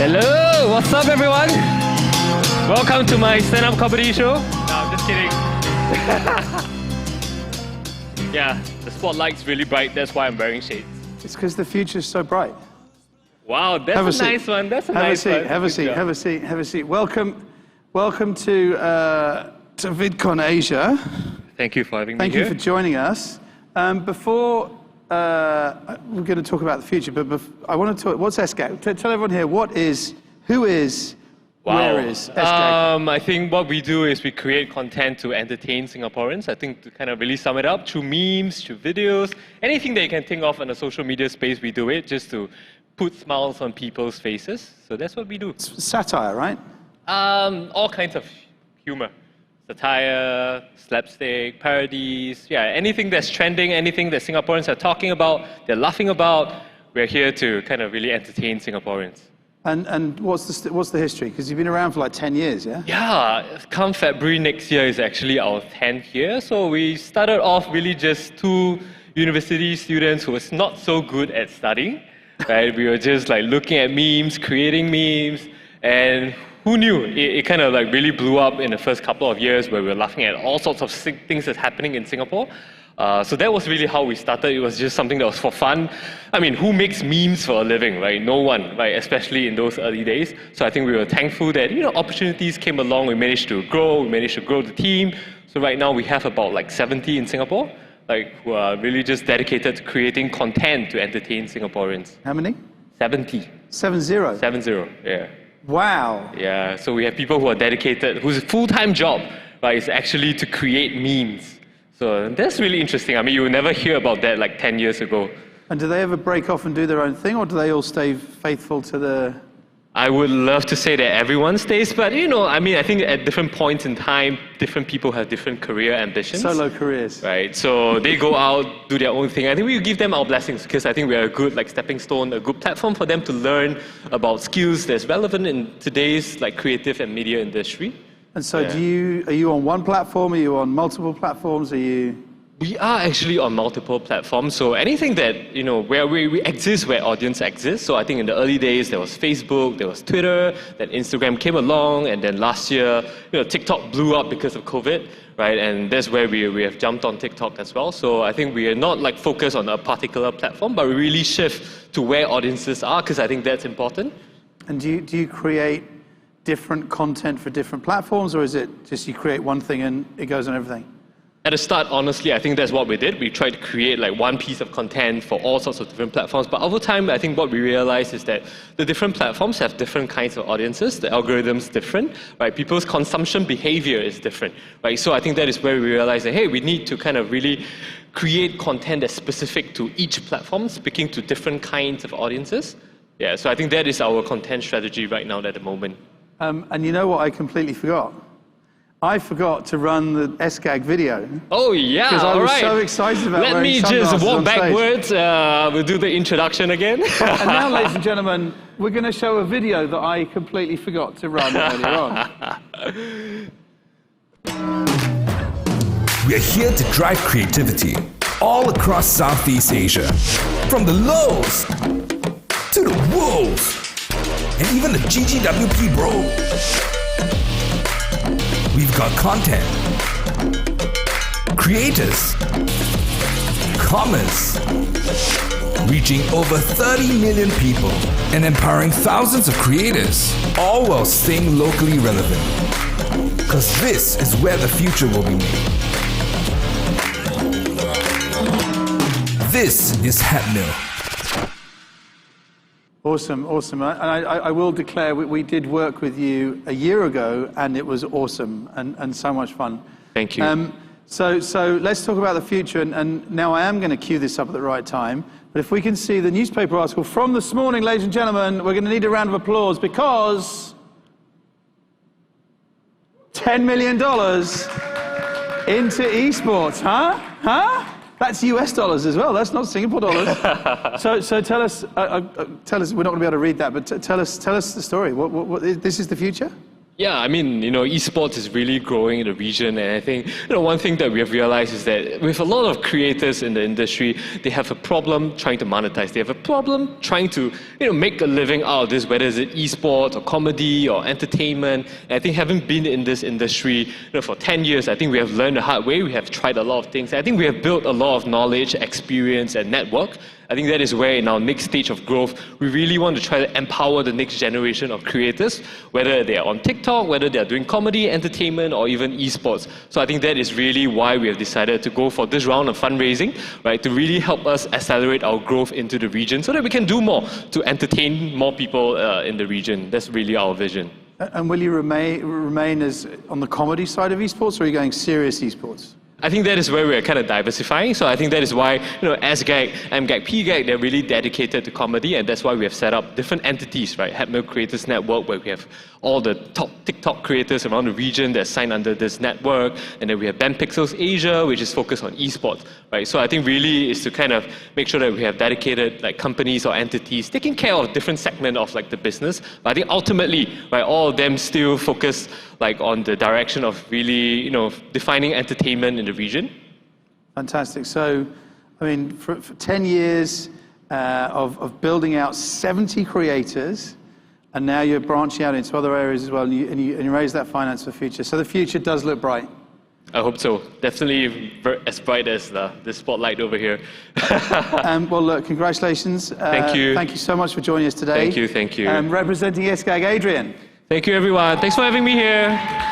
Hello, what's up everyone? Welcome to my stand-up comedy show. No, I'm just kidding. Yeah, the spotlight's really bright, that's why I'm wearing shades. It's because the future's so bright. Wow, that's a nice one. That's a nice one. Have a seat. Welcome to VidCon Asia. Thank you for having me Thank here. you for joining us. Before we're going to talk about the future, but I want to talk. What's SGAG? Tell everyone here who is, where is SGAG? I think what we do is we create content to entertain Singaporeans. I think to kind of really sum it up, through memes, through videos, anything that you can think of in the social media space, we do it just to put smiles on people's faces. So that's what we do. It's satire, right? All kinds of humor. Satire, slapstick, parodies, yeah, anything that's trending, anything that Singaporeans are talking about, they're laughing about, we're here to kind of really entertain Singaporeans. And what's the history? Because you've been around for like 10 years, yeah? Yeah, come February next year is actually our 10th year. So we started off really just two university students who was not so good at studying, right? We were just like looking at memes, creating memes, and who knew? It kind of like really blew up in the first couple of years where we were laughing at all sorts of things that's happening in Singapore. So that was really how we started. It was just something that was for fun. I mean, who makes memes for a living, right? No one, right? Especially in those early days. So I think we were thankful that, opportunities came along. We managed to grow. We managed to grow the team. So right now we have about like 70 in Singapore, who are really just dedicated to creating content to entertain Singaporeans. How many? 70. 70? 70, yeah. Wow. Yeah, so we have people who are dedicated, whose full-time job, right, is actually to create memes. So that's really interesting. I mean, you would never hear about that like 10 years ago. And do they ever break off and do their own thing, or do they all stay faithful to the... I would love to say that everyone stays, but I think at different points in time, different people have different career ambitions. Solo careers. Right, so they go out, do their own thing. I think we give them our blessings because I think we are a good stepping stone, a good platform for them to learn about skills that's relevant in today's creative and media industry. And so are you on one platform? Are you on multiple platforms? We are actually on multiple platforms, so anything that, where we exist, where audience exists. So I think in the early days, there was Facebook, there was Twitter, then Instagram came along, and then last year, TikTok blew up because of COVID, right? And that's where we have jumped on TikTok as well. So I think we are not focused on a particular platform, but we really shift to where audiences are, because I think that's important. And do you create different content for different platforms, or is it just you create one thing and it goes on everything? At the start, honestly, I think that's what we did. We tried to create one piece of content for all sorts of different platforms. But over time, I think what we realized is that the different platforms have different kinds of audiences. The algorithm's different, right? People's consumption behavior is different, right? So I think that is where we realized that, hey, we need to kind of really create content that's specific to each platform, speaking to different kinds of audiences. Yeah, so I think that is our content strategy right now at the moment. And you know what I completely forgot? I forgot to run the SGAG video. Oh yeah, because I was so excited about Let me just walk backwards. We'll do the introduction again. And now, ladies and gentlemen, we're going to show a video that I completely forgot to run earlier on. We are here to drive creativity all across Southeast Asia, from the lows to the wolves, and even the GGWP bro. We've got content, creators, commerce, reaching over 30 million people and empowering thousands of creators, all while staying locally relevant. Because this is where the future will be made. This is HEPMIL. Awesome. And I will declare we did work with you a year ago, and it was awesome and so much fun. Thank you. So let's talk about the future, and now I am going to cue this up at the right time, but if we can see the newspaper article from this morning, ladies and gentlemen, we're going to need a round of applause because $10 million into esports, huh? That's US dollars as well. That's not Singapore dollars. So tell us. We're not going to be able to read that, but tell us the story. What this is the future? Yeah, I mean, esports is really growing in the region, and I think, one thing that we have realized is that with a lot of creators in the industry, they have a problem trying to monetize. They have a problem trying to, make a living out of this, whether it's esports or comedy or entertainment. And I think having been in this industry, for 10 years, I think we have learned the hard way. We have tried a lot of things. I think we have built a lot of knowledge, experience, and network. I think that is where in our next stage of growth, we really want to try to empower the next generation of creators, whether they are on TikTok, whether they are doing comedy, entertainment, or even esports. So I think that is really why we have decided to go for this round of fundraising, right, to really help us accelerate our growth into the region so that we can do more to entertain more people in the region. That's really our vision. And will you remain as on the comedy side of esports, or are you going serious esports? I think that is where we're kind of diversifying. So I think that is why, SGAG, MGAG, PGAG, they're really dedicated to comedy, and that's why we have set up different entities, right? HEPMIL Creators Network, where we have all the top TikTok creators around the region that sign under this network, and then we have Ben Pixels Asia, which is focused on esports, right? So I think really is to kind of make sure that we have dedicated companies or entities taking care of different segment of the business. But I think ultimately, right, all of them still focus on the direction of really, defining entertainment in the region. Fantastic. So, I mean, for 10 years of building out 70 creators, and now you're branching out into other areas as well, and you raise that finance for the future. So the future does look bright. I hope so. Definitely as bright as the spotlight over here. Well, look, congratulations. Thank you. Thank you so much for joining us today. Thank you. Representing SGAG, Adrian. Thank you, everyone. Thanks for having me here.